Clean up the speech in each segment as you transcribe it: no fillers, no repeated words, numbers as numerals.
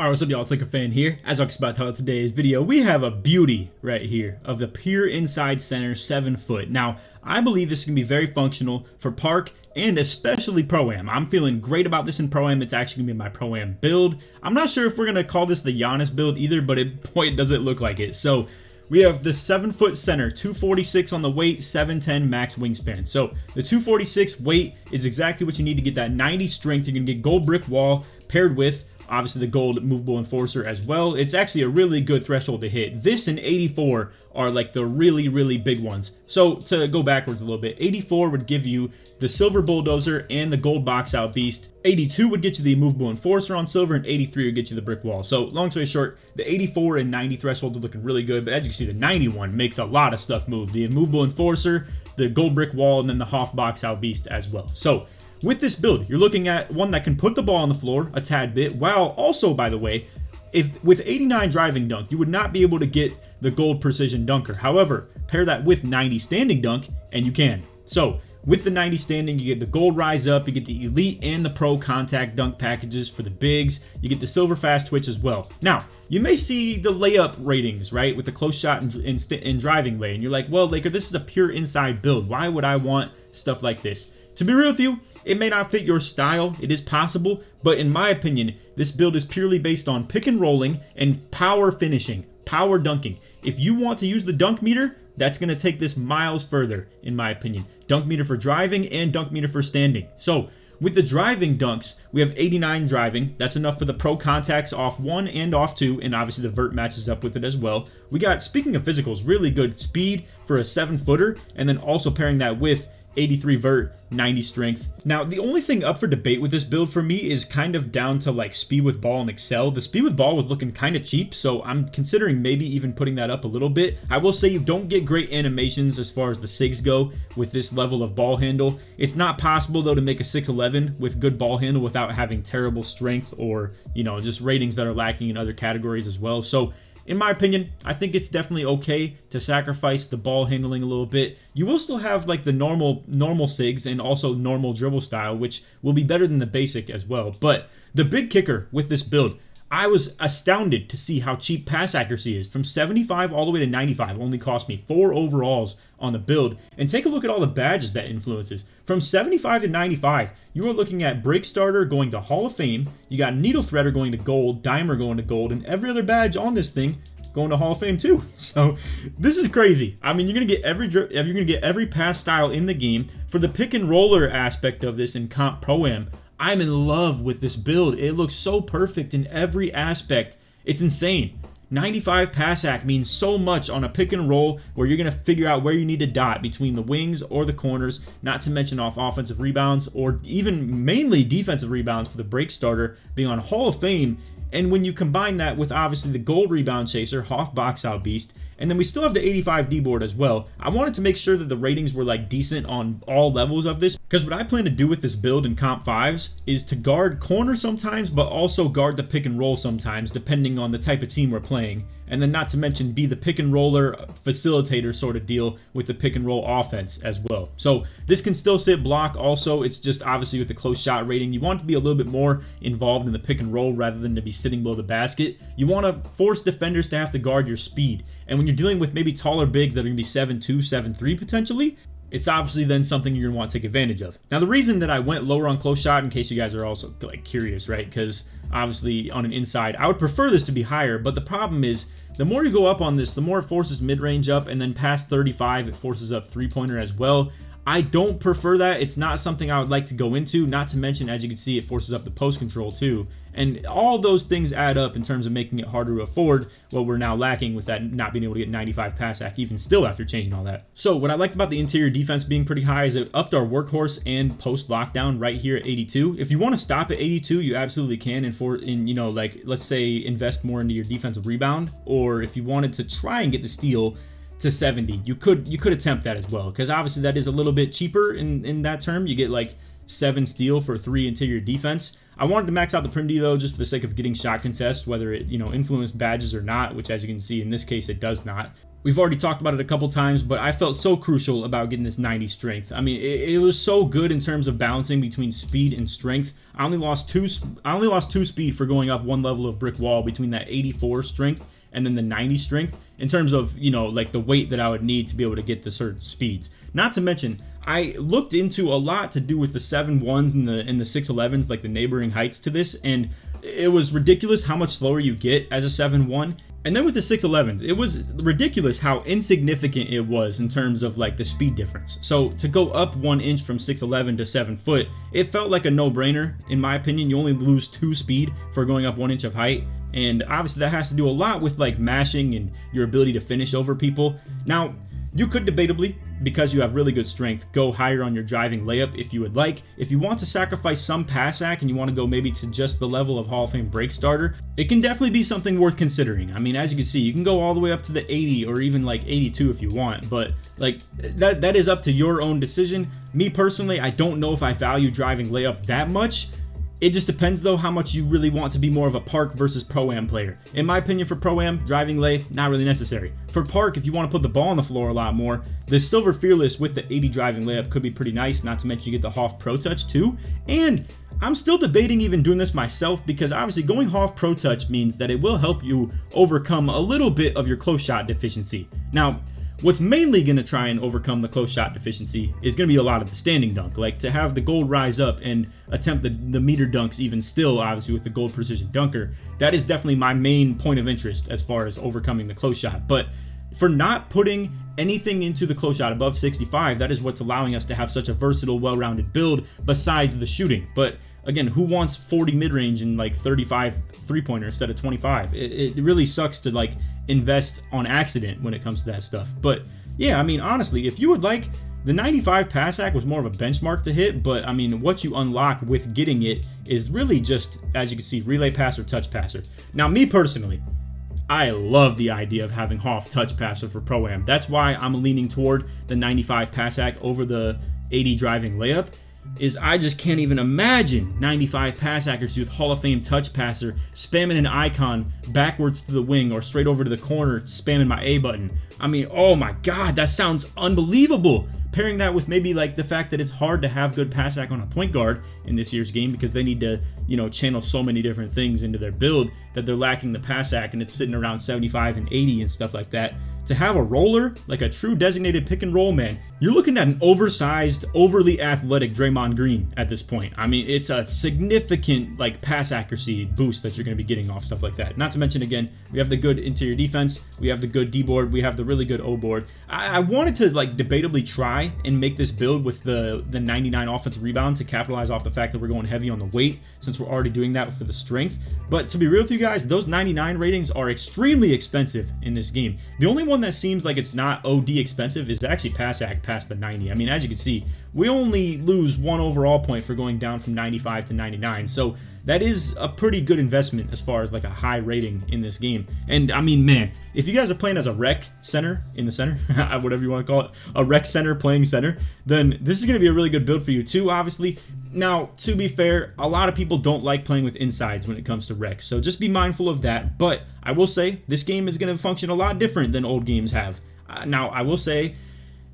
Alright, what's up y'all, it's LakerFan here. As I was about to tell today's video, we have a beauty right here of the pure inside center 7-foot. Now, I believe this can be very functional for park and especially Pro-Am. I'm feeling great about this in Pro-Am. It's actually going to be my Pro-Am build. I'm not sure if we're going to call this the Giannis build either, but it doesn't look like it. So, we have the 7-foot center, 246 on the weight, 710 max wingspan. So, the 246 weight is exactly what you need to get that 90 strength. You're going to get gold brick wall paired with obviously the gold movable enforcer as well. It's actually a really good threshold to hit. This and 84 are like the really big ones. So to go backwards a little bit, 84 would give you the silver bulldozer and the gold box out beast. 82 would get you the movable enforcer on silver, and 83 would get you the brick wall. So long story short, the 84 and 90 thresholds are looking really good, but as you can see, the 91 makes a lot of stuff move. The movable enforcer, the gold brick wall, and then the Hoff box out beast as well. So with this build, you're looking at one that can put the ball on the floor a tad bit, while also, by the way, if with 89 driving dunk, you would not be able to get the gold precision dunker. However, pair that with 90 standing dunk, and you can. So with the 90 standing, you get the gold rise up, you get the elite and the pro contact dunk packages for the bigs, you get the silver fast twitch as well. Now, you may see the layup ratings, right, with the close shot and driving lane, and you're like, well, Laker, this is a pure inside build. Why would I want stuff like this? To be real with you, it may not fit your style, it is possible, but in my opinion, this build is purely based on pick and rolling and power finishing, power dunking. If you want to use the dunk meter, that's going to take this miles further, in my opinion. Dunk meter for driving and dunk meter for standing. So, with the driving dunks, we have 89 driving. That's enough for the pro contacts off 1 and off 2, and obviously the vert matches up with it as well. We got, speaking of physicals, really good speed for a 7-footer, and then also pairing that with 83 vert, 90 strength. Now, the only thing up for debate with this build for me is kind of down to like speed with ball and excel. The speed with ball was looking kind of cheap, so I'm considering maybe even putting that up a little bit. I will say you don't get great animations as far as the SIGs go with this level of ball handle. It's not possible though to make a 6'11 with good ball handle without having terrible strength or, you know, just ratings that are lacking in other categories as well. So in my opinion, I think it's definitely okay to sacrifice the ball handling a little bit. You will still have like the normal SIGs and also normal dribble style, which will be better than the basic as well. But the big kicker with this build, I was astounded to see how cheap pass accuracy is. From 75 all the way to 95 only cost me 4 overalls on the build. And take a look at all the badges that influences. From 75 to 95, you are looking at Break Starter going to Hall of Fame. You got Needle Threader going to gold, Dimer going to gold, and every other badge on this thing going to Hall of Fame too. So this is crazy. I mean, you're gonna get every pass style in the game. For the pick and roller aspect of this in Comp Pro-Am, I'm in love with this build. It looks so perfect in every aspect. It's insane. 95 pass ac means so much on a pick and roll where you're going to figure out where you need to dot between the wings or the corners, not to mention off offensive rebounds or even mainly defensive rebounds for the break starter being on Hall of Fame. And when you combine that with obviously the gold rebound chaser, Hoff box out beast, and then we still have the 85 D board as well. I wanted to make sure that the ratings were like decent on all levels of this, because what I plan to do with this build in Comp 5s is to guard corner sometimes, but also guard the pick and roll sometimes, depending on the type of team we're playing. And then not to mention be the pick and roller facilitator sort of deal with the pick and roll offense as well. So this can still sit block also. It's just obviously with the close shot rating, you want to be a little bit more involved in the pick and roll rather than to be sitting below the basket. You want to force defenders to have to guard your speed. And when you're dealing with maybe taller bigs that are going to be 7'2", 7'3" potentially, it's obviously then something you're going to want to take advantage of. Now, the reason that I went lower on close shot, in case you guys are also like curious, right? Because obviously on an inside, I would prefer this to be higher, but the problem is the more you go up on this, the more it forces mid-range up, and then past 35, it forces up three-pointer as well. I don't prefer that. It's not something I would like to go into, not to mention, as you can see, it forces up the post control too. And all those things add up in terms of making it harder to afford what we're now lacking with that not being able to get 95 pass ac even still after changing all that. So what I liked about the interior defense being pretty high is it upped our workhorse and post lockdown right here at 82. If you want to stop at 82, you absolutely can, and you know, like let's say invest more into your defensive rebound, or if you wanted to try and get the steal to 70, you could attempt that as well, because obviously that is a little bit cheaper in that term. You get like 7 steal for 3 interior defense. I wanted to max out the prim D though, just for the sake of getting shot contest, whether it, influenced badges or not, which as you can see in this case it does not. We've already talked about it a couple times, but I felt so crucial about getting this 90 strength. I mean, it was so good in terms of balancing between speed and strength. I only lost two speed for going up 1 level of brick wall between that 84 strength and then the 90 strength in terms of, like the weight that I would need to be able to get the certain speeds. Not to mention, I looked into a lot to do with the 7-1s and the 6-11s, like the neighboring heights to this, and it was ridiculous how much slower you get as a 7-1. And then with the 6-11s, it was ridiculous how insignificant it was in terms of like the speed difference. So to go up 1 inch from 6'11 to 7 foot, it felt like a no-brainer. In my opinion, you only lose 2 speed for going up 1 inch of height. And obviously that has to do a lot with like mashing and your ability to finish over people. Now, you could debatably, because you have really good strength, go higher on your driving layup if you would like. If you want to sacrifice some pass act and you want to go maybe to just the level of Hall of Fame break starter, it can definitely be something worth considering. I mean, as you can see, you can go all the way up to the 80 or even like 82 if you want, but like that is up to your own decision. Me personally, I don't know if I value driving layup that much. It just depends though how much you really want to be more of a park versus pro-am player. In my opinion, for pro-am, driving lay, not really necessary. For park, if you want to put the ball on the floor a lot more, the Silver Fearless with the 80 driving layup could be pretty nice, not to mention you get the Hoff Pro Touch too. And I'm still debating even doing this myself because obviously going Hoff Pro Touch means that it will help you overcome a little bit of your close shot deficiency. Now, what's mainly going to try and overcome the close shot deficiency is going to be a lot of the standing dunk, like to have the gold rise up and attempt the meter dunks even still, obviously with the gold precision dunker. That is definitely my main point of interest as far as overcoming the close shot. But for not putting anything into the close shot above 65, that is what's allowing us to have such a versatile, well-rounded build besides the shooting. But again, who wants 40 mid-range and like 35 three-pointer instead of 25? It really sucks to like invest on accident when it comes to that stuff. But yeah, I mean, honestly, if you would like, the 95 pass act was more of a benchmark to hit, but I mean, what you unlock with getting it is really just, as you can see, relay passer, touch passer. Now, me personally, I love the idea of having Hoff touch passer for Pro-Am. That's why I'm leaning toward the 95 pass act over the 80 driving layup. Is I just can't even imagine 95 pass accuracy with Hall of Fame touch passer, spamming an icon backwards to the wing or straight over to the corner, spamming my A button. I mean, oh my God, that sounds unbelievable. Pairing that with maybe like the fact that it's hard to have good pass act on a point guard in this year's game because they need to, channel so many different things into their build that they're lacking the pass act and it's sitting around 75 and 80 and stuff like that. To have a roller, like a true designated pick and roll man, you're looking at an oversized, overly athletic Draymond Green at this point. I mean, it's a significant like pass accuracy boost that you're going to be getting off stuff like that. Not to mention, again, we have the good interior defense, we have the good D board, we have the really good O board. I wanted to like debatably try and make this build with the 99 offensive rebound to capitalize off the fact that we're going heavy on the weight since we're already doing that for the strength. But to be real with you guys, those 99 ratings are extremely expensive in this game. The only one that seems like it's not OD expensive is actually pass act past the 90. I mean, as you can see, we only lose 1 overall point for going down from 95 to 99. So that is a pretty good investment as far as like a high rating in this game. And I mean, man, if you guys are playing as a rec center in the center, whatever you want to call it, a rec center playing center, then this is going to be a really good build for you too, obviously. Now, to be fair, a lot of people don't like playing with insides when it comes to rec, so just be mindful of that. But I will say this game is going to function a lot different than old games have. Now, I will say,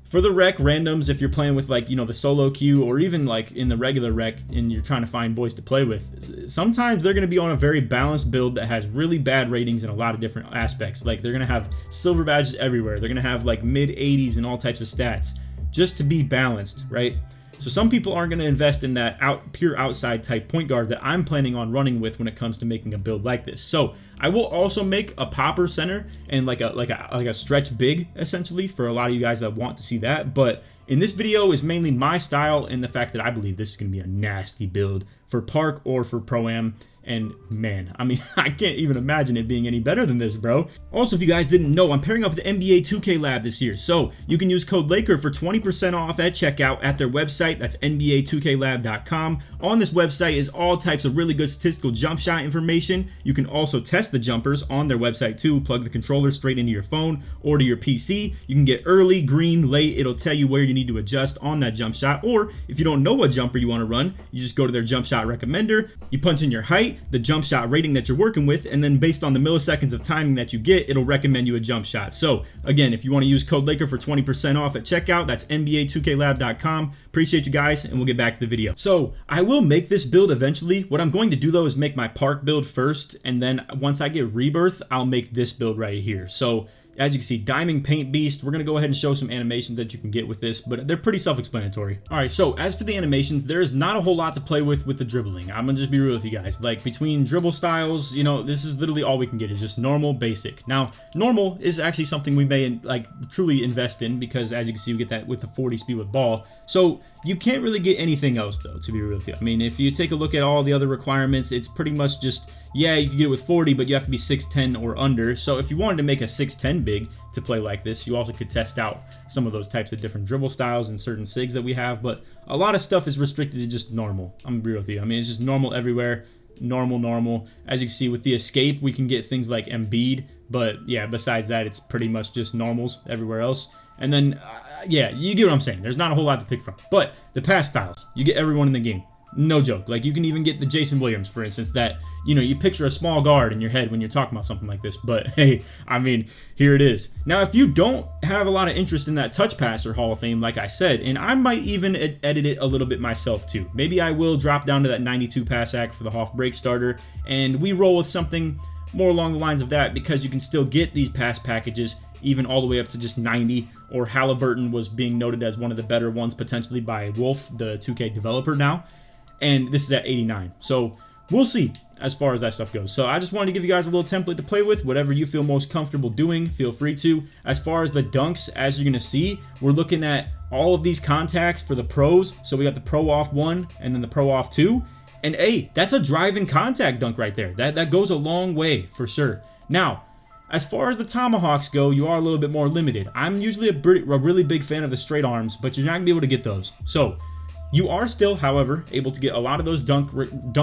for the rec randoms, if you're playing with like, the solo queue or even like in the regular rec and you're trying to find boys to play with, sometimes they're going to be on a very balanced build that has really bad ratings in a lot of different aspects. Like they're going to have silver badges everywhere. They're going to have like mid 80s and all types of stats just to be balanced, right? So some people aren't going to invest in that pure outside type point guard that I'm planning on running with when it comes to making a build like this. So I will also make a popper center and like a stretch big essentially for a lot of you guys that want to see that. But in this video is mainly my style and the fact that I believe this is going to be a nasty build for park or for pro-am. And man, I mean, I can't even imagine it being any better than this, bro. Also, if you guys didn't know, I'm pairing up with the NBA 2K Lab this year. So you can use code Laker for 20% off at checkout at their website. That's NBA2KLab.com. On this website is all types of really good statistical jump shot information. You can also test the jumpers on their website too. Plug the controller straight into your phone or to your PC. You can get early, green, late. It'll tell you where you need to adjust on that jump shot. Or if you don't know what jumper you want to run, you just go to their jump shot recommender. You punch in your height, the jump shot rating that you're working with, and then based on the milliseconds of timing that you get, it'll recommend you a jump shot. So again, if you want to use code Laker for 20% off at checkout, that's NBA2KLab.com. Appreciate you guys, and we'll get back to the video. So I will make this build eventually. What I'm going to do though is make my park build first, and then once I get rebirth, I'll make this build right here. So as you can see, Diamond Paint Beast. We're going to go ahead and show some animations that you can get with this, but they're pretty self-explanatory. All right, so as for the animations, there's not a whole lot to play with the dribbling. I'm going to just be real with you guys. Like, between dribble styles, you know, this is literally all we can get is just normal, basic. Now, normal is actually something we may, like, truly invest in because, as you can see, we get that with the 40 speed with ball. So you can't really get anything else, though, to be real with you. I mean, if you take a look at all the other requirements, it's pretty much just, yeah, you can get it with 40, but you have to be 6'10 or under. So if you wanted to make a 6'10 big to play like this, you also could test out some of those types of different dribble styles and certain SIGs that we have, but a lot of stuff is restricted to just normal. I'm gonna be real with you. I mean, it's just normal everywhere, normal. As you can see with the escape, we can get things like Embiid, but yeah, besides that, it's pretty much just normals everywhere else. And then, yeah, you get what I'm saying. There's not a whole lot to pick from, but the pass styles, you get everyone in the game. No joke. Like, you can even get the Jason Williams, for instance, that, you know, you picture a small guard in your head when you're talking about something like this. But hey, I mean, here it is. Now, if you don't have a lot of interest in that touch passer Hall of Fame, like I said, and I might even edit it a little bit myself too. Maybe I will drop down to that 92 pass act for the Hoff break starter, and we roll with something more along the lines of that, because you can still get these pass packages even all the way up to just 90, or Halliburton was being noted as one of the better ones potentially by Wolf, the 2K developer now. And this is at 89. So we'll see as far as that stuff goes. So I just wanted to give you guys a little template to play with. Whatever you feel most comfortable doing, feel free to. As far as the dunks, as you're going to see, we're looking at all of these contacts for the pros. So we got the pro off 1 and then the pro off 2. And hey, that's a driving contact dunk right there. That goes a long way for sure. Now, as far as the tomahawks go, you are a little bit more limited. I'm usually a really big fan of the straight arms, but you're not going to be able to get those. So you are still, however, able to get a lot of those dunk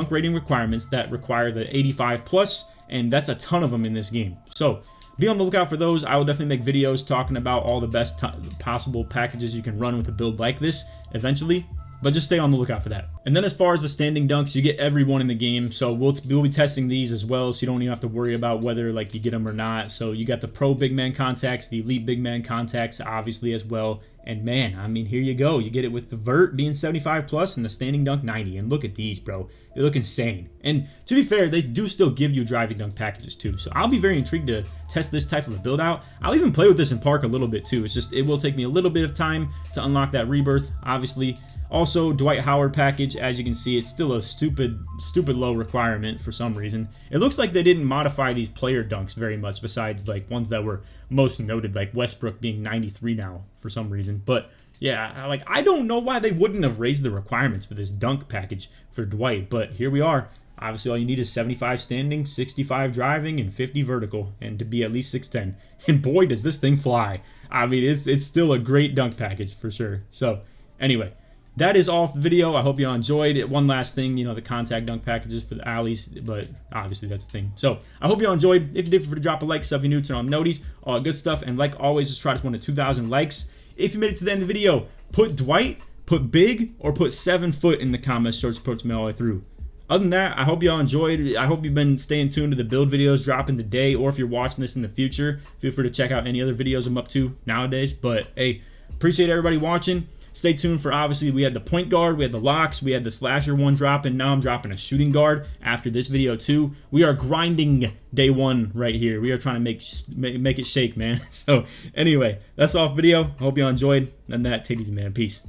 rating requirements that require the 85 plus, and that's a ton of them in this game. So be on the lookout for those. I will definitely make videos talking about all the best possible packages you can run with a build like this eventually, but just stay on the lookout for that. And then as far as the standing dunks, you get everyone in the game, so we'll be testing these as well, so you don't even have to worry about whether like you get them or not. So you got the pro big man contacts, the elite big man contacts obviously as well. And man, I mean, here you go. You get it with the vert being 75 plus and the standing dunk 90. And look at these, bro. They look insane. And to be fair, they do still give you driving dunk packages too. So I'll be very intrigued to test this type of a build out. I'll even play with this in park a little bit too. It's just, it will take me a little bit of time to unlock that rebirth, obviously. Also, Dwight Howard package, as you can see, it's still a stupid low requirement for some reason. It looks like they didn't modify these player dunks very much, besides like ones that were most noted, like Westbrook being 93 now for some reason. But yeah, like, I don't know why they wouldn't have raised the requirements for this dunk package for Dwight, but here we are. Obviously, all you need is 75 standing, 65 driving, and 50 vertical, and to be at least 6'10". And boy, does this thing fly. I mean, it's still a great dunk package for sure. So anyway, that is all for the video. I hope you all enjoyed it. One last thing, you know, the contact dunk packages for the alleys, but obviously that's the thing. So I hope you all enjoyed. If you did, feel free to drop a like, stuff you new, turn on noties, all good stuff. And like always, just try to win to 2,000 likes. If you made it to the end of the video, put Dwight, put big, or put 7 foot in the comments. Short supports me all the way through. Other than that, I hope you all enjoyed. I hope you've been staying tuned to the build videos dropping today, or if you're watching this in the future, feel free to check out any other videos I'm up to nowadays. But hey, appreciate everybody watching. Stay tuned for, obviously, we had the point guard, we had the locks, we had the slasher one dropping. Now I'm dropping a shooting guard after this video too. We are grinding day one right here. We are trying to make it shake, man. So anyway, that's all for the video. I hope you all enjoyed. And that, take it easy, man. Peace.